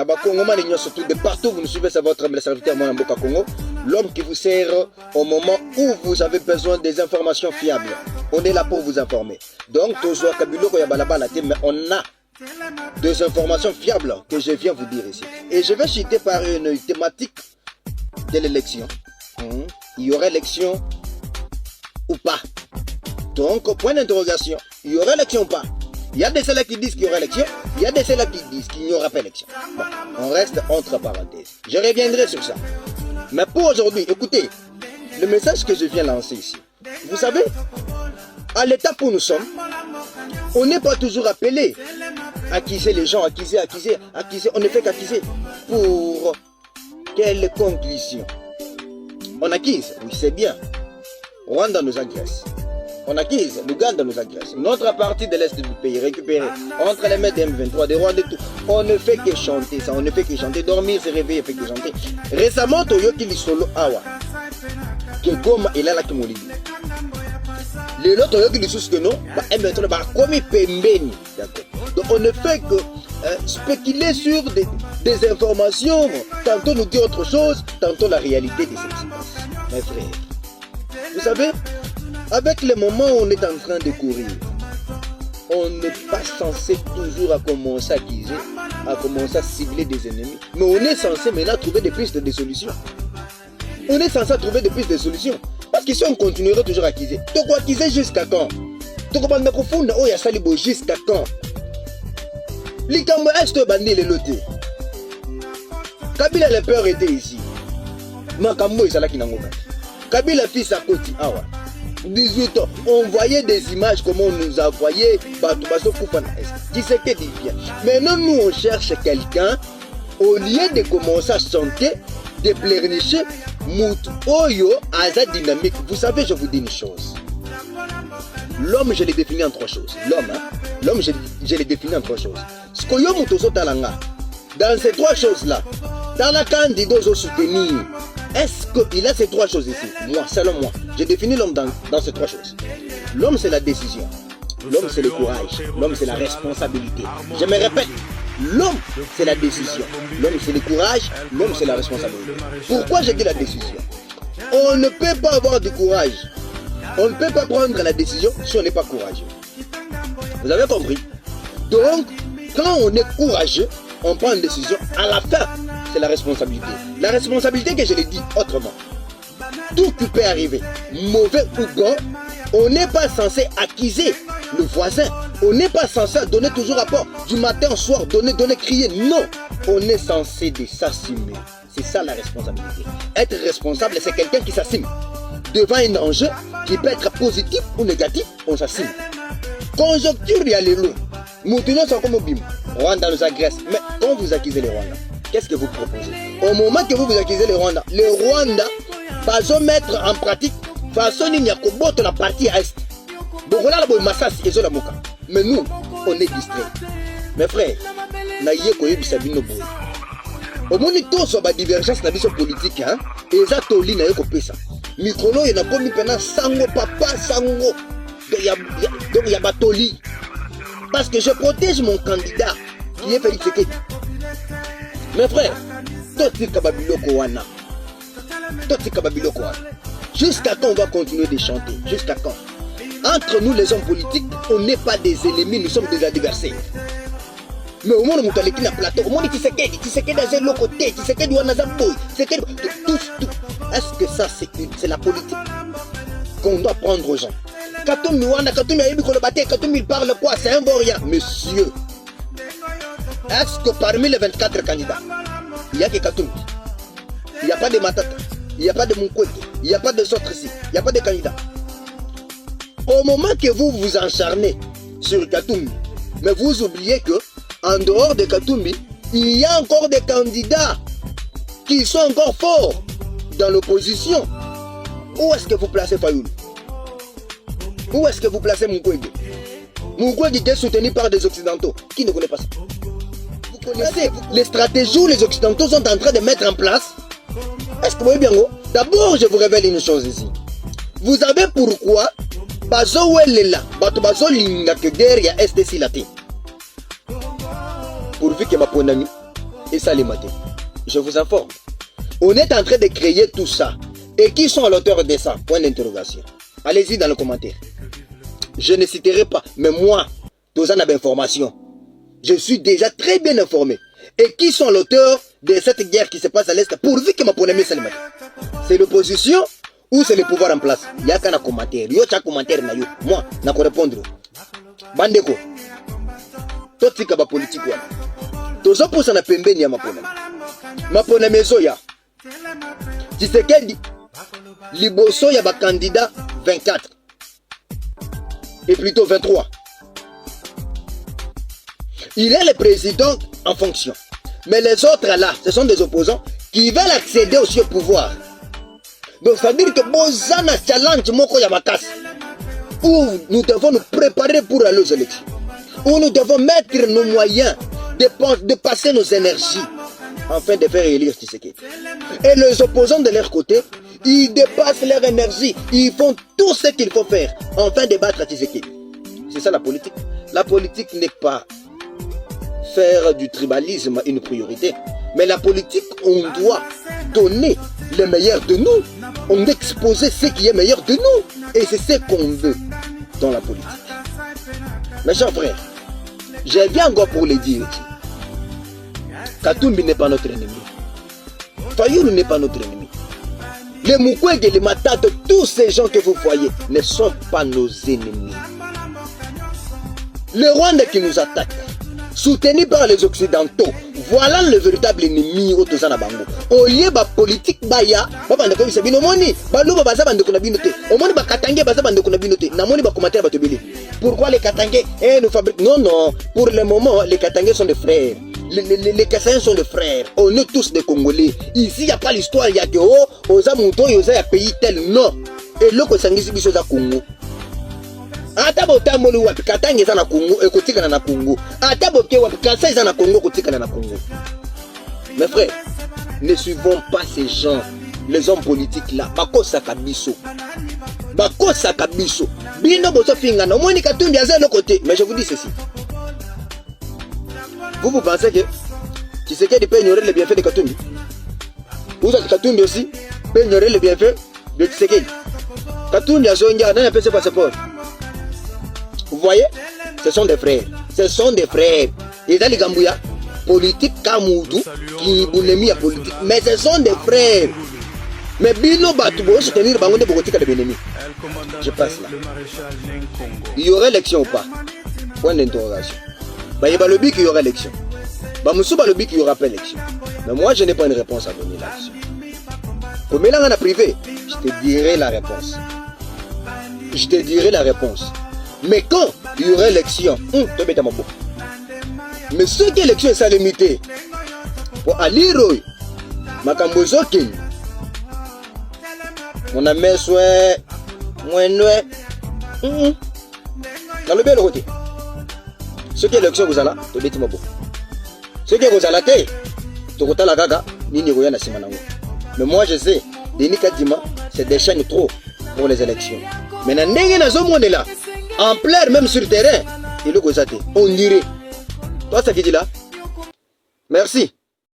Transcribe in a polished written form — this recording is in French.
Naba Congo, surtout de partout, vous nous suivez, c'est votre serviteur Mboka Congo, l'homme qui vous sert au moment où vous avez besoin des informations fiables. On est là pour vous informer. Donc, toujours Kabilo, mais on a des informations fiables que je viens vous dire ici. Et je vais citer par une thématique de l'élection. Il y aura élection ou pas. Donc, point d'interrogation, il y aura élection ou pas. Il y a des ceux-là qui disent qu'il y aura élection, il y a des ceux-là qui disent qu'il n'y aura pas élection. Bon, on reste entre parenthèses. Je reviendrai sur ça. Mais pour aujourd'hui, écoutez, le message que je viens lancer ici. Vous savez, à l'étape où nous sommes, on n'est pas toujours appelé à acquiser les gens, acquiser. On ne fait qu'acquiser. Pour quelle conclusion? On acquise, oui c'est bien. Rwanda nous agresse. On acquise, l'Ouganda nous agresse. Notre partie de l'Est du pays récupérée entre les mains des M23, des Rwandais, tout. On ne fait que chanter ça, on ne fait que chanter. Dormir, se réveiller, fait que chanter. Récemment, Toyoki Lisolo Awa. Que Goma et là qui m'ont dit. Les autres Toyoki Lisolo que non, M23, comme Pembeni. Donc on ne fait que spéculer sur des informations. Tantôt nous dit autre chose, tantôt la réalité de ce qui se passe. Mes frères, vous savez, avec le moment où on est en train de courir, on n'est pas censé toujours commencer à acquiser, à commencer à cibler des ennemis. Mais on est censé maintenant trouver des pistes de solutions. On est censé trouver des pistes de solutions. Parce que si on continuerait toujours à acquiser, tu vas acquiser jusqu'à quand? Tu vas acquiser jusqu'à quand? Likambo est bandé le loté. Kabila le peur était ici. Makambo est là qui n'a pas. Kabila fils à côté. 18 ans, on voyait des images comme on nous a envoyé qui c'est que dit bien. Maintenant nous on cherche quelqu'un au lieu de commencer à chanter, de pleurnicher, Mout Oyo Aza dynamique. Vous savez, je vous dis une chose. L'homme, je l'ai défini en trois choses. L'homme, je l'ai défini en trois choses. Ce que yo mutoso talanga, dans ces trois choses-là, dans la candidat au soutenir. Est-ce qu'il a ces trois choses ici? Moi, selon moi, j'ai défini l'homme dans ces trois choses. L'homme, c'est la décision. L'homme, c'est le courage. L'homme, c'est la responsabilité. Je me répète, l'homme, c'est la décision. L'homme, c'est le courage. L'homme, c'est la responsabilité. Pourquoi j'ai dit la décision? On ne peut pas avoir du courage. On ne peut pas prendre la décision si on n'est pas courageux. Vous avez compris? Donc, quand on est courageux, on prend une décision. À la fin, c'est la responsabilité. La responsabilité que je l'ai dit autrement. Tout qui peut arriver, mauvais ou bon, on n'est pas censé acquiser le voisin. On n'est pas censé donner toujours rapport du matin au soir, donner, crier. Non, on est censé s'assumer. C'est ça la responsabilité. Être responsable, c'est quelqu'un qui s'assume. Devant un enjeu qui peut être positif ou négatif, on s'assume. Conjoncture, il y a les loups. Moutinons sont comme au bim. Rwanda nous agresse. Mais quand vous acquisez les Rwandais, qu'est-ce que vous proposez? Au moment que vous acquisez les Rwandais va mettre en pratique façon il n'y a que la partie est. Donc voilà la bonne massage et la moka. Mais nous, on est distraits. Mes frères, naïe koye bisabino boy. Au moins tous sur la divergence na biso politique hein. Et ça toli na yoko pesa. Mikolo il a commis pendant sango papa sango. Donc il y a batoli. Parce que je protège mon candidat qui est Félix Tshisekedi. Mes frères, jusqu'à quand on va continuer de chanter? Jusqu'à quand? Entre nous les hommes politiques, on n'est pas des ennemis, nous sommes des adversaires. Mais au moins on est sur plateau, au moins Tshisekedi dans l'autre côté, Tshisekedi Wanazaboy, tout. Est-ce que ça c'est la politique qu'on doit prendre aux gens? Katoumi il parle quoi? C'est un bon rien. Monsieur, est-ce que parmi les 24 candidats, il n'y a que Katoumi? Il n'y a pas de Matata, il n'y a pas de Mukwege, il n'y a pas de Sotrisi, il n'y a pas de candidat. Au moment que vous vous acharnez sur Katoumi, mais vous oubliez que en dehors de Katoumi, il y a encore des candidats qui sont encore forts dans l'opposition. Où est-ce que vous placez Fayoulou? Où est-ce que vous placez Mukwege? Mukwege est soutenu par des Occidentaux. Qui ne connaît pas ça? Vous connaissez les stratégies où les Occidentaux sont en train de mettre en place? Est-ce que vous voyez bien? D'abord, je vous révèle une chose ici. Vous savez pourquoi Bazo elle est là? Bazo linga que derrière STC latin. Pourvu que ma ponami, et ça les matés. Je vous informe. On est en train de créer tout ça. Et qui sont l'auteur de ça? Point d'interrogation. Allez-y dans les commentaires. Je ne citerai pas, mais moi, tous en avez information. Je suis déjà très bien informé. Et qui sont l'auteur de cette guerre qui se passe à l'Est pourvu que ma polémique c'est le matin? C'est l'opposition ou c'est le pouvoir en place? Il y a qu'un commentaire. Il y a un commentaire. Moi, je vais répondre. Bandeko. Totika ba politique. Tous en pour ça na pembeni ya mapolémique. Mapolémique zoya. Tshisekedi liboso ya ba candidat 24 et plutôt 23. Il est le président en fonction. Mais les autres là, ce sont des opposants qui veulent accéder aussi au pouvoir. Donc ça veut dire que Bozana challenge moko ya makasi, où nous devons nous préparer pour aller aux élections, où nous devons mettre nos moyens, de passer nos énergies afin de faire élire Tshisekedi. Et les opposants de leur côté, ils dépassent leur énergie, ils font tout ce qu'il faut faire afin de battre Tshisekedi. C'est ça la politique. La politique n'est pas faire du tribalisme une priorité. Mais la politique, on doit donner le meilleur de nous. On doit exposer ce qui est meilleur de nous. Et c'est ce qu'on veut dans la politique. Mes chers frères, je viens encore pour le dire. Katumbi n'est pas notre ennemi. Fayulu n'est pas notre ennemi. Les Mukwege, les Matata, tous ces gens que vous voyez ne sont pas nos ennemis. Le Rwanda qui nous attaque, soutenu par les Occidentaux, voilà le véritable ennemi au Tozana Bango. Au lieu de la politique, baya, papa ne connaît pas bien. Omoni, balouba baza bande kuna binote. Omoni ba katangé baza bande kuna binote. Namoni ba commentaire ba tobeli. Pourquoi les katangé nous fabriquent? Non, non. Pour le moment, les katangés sont des frères. Les Kassaïens sont des frères. On est tous des Congolais. Ici, il n'y a pas l'histoire. Il y a que oh, aux Amouto, il y a un pays tel. Non. Et là, que ça n'existe pas au Congo. Atabo tamolu wapi Katanga za na Congo ekotika na Congo. Atabo ke wapi Kasai za na Congo ekotika na Congo. Mes frères, ne suivons pas ces gens, les hommes politiques là. Bakosa kabiso. Bakosa kabiso. Bino bozo finga na moni Katumbi aza de côté. Mais je vous dis ceci. Vous pensez que Tshisekedi peut ignorer les bienfaits de Katumbi? Vous êtes Katumbi aussi peut ignorer les bienfaits de Tshisekedi. Katumbi a zonga dans un PC passeport. Vous voyez, ce sont des frères. Ce sont des frères. Et dans les Gambouya, politique Kamoudou, qui boulemi à politique. Mais ce sont des frères. Mais Bilo Batoubo, soutenir Bango de Bogotika de Bénémi. Je passe là. Il y aura élection ou pas? Point d'interrogation. Il y a le but qu'il y aura élection. Moussou le but qu'il y aura pas élection. Mais moi, je n'ai pas une réponse à donner là-dessus. Comme là, on a privé, je te dirai la réponse. Je te dirai la réponse. Mais quand il y aura élection, mais ce qui est élection est ça limité. Pour Aliroy, Makambozokin, on a mis souhait, moins dans le bel côté. Ce qui est élection, vous allez, tu bêtis ma boue. Ce qui est vous allez, tu as la gaga, ni ni na simanango. Mais moi je sais, Denis Kadima, c'est des chaînes trop pour les élections. Mais dans les zones là, en plein même sur le terrain, il est on dirait. Toi, ça qui dit là? Merci.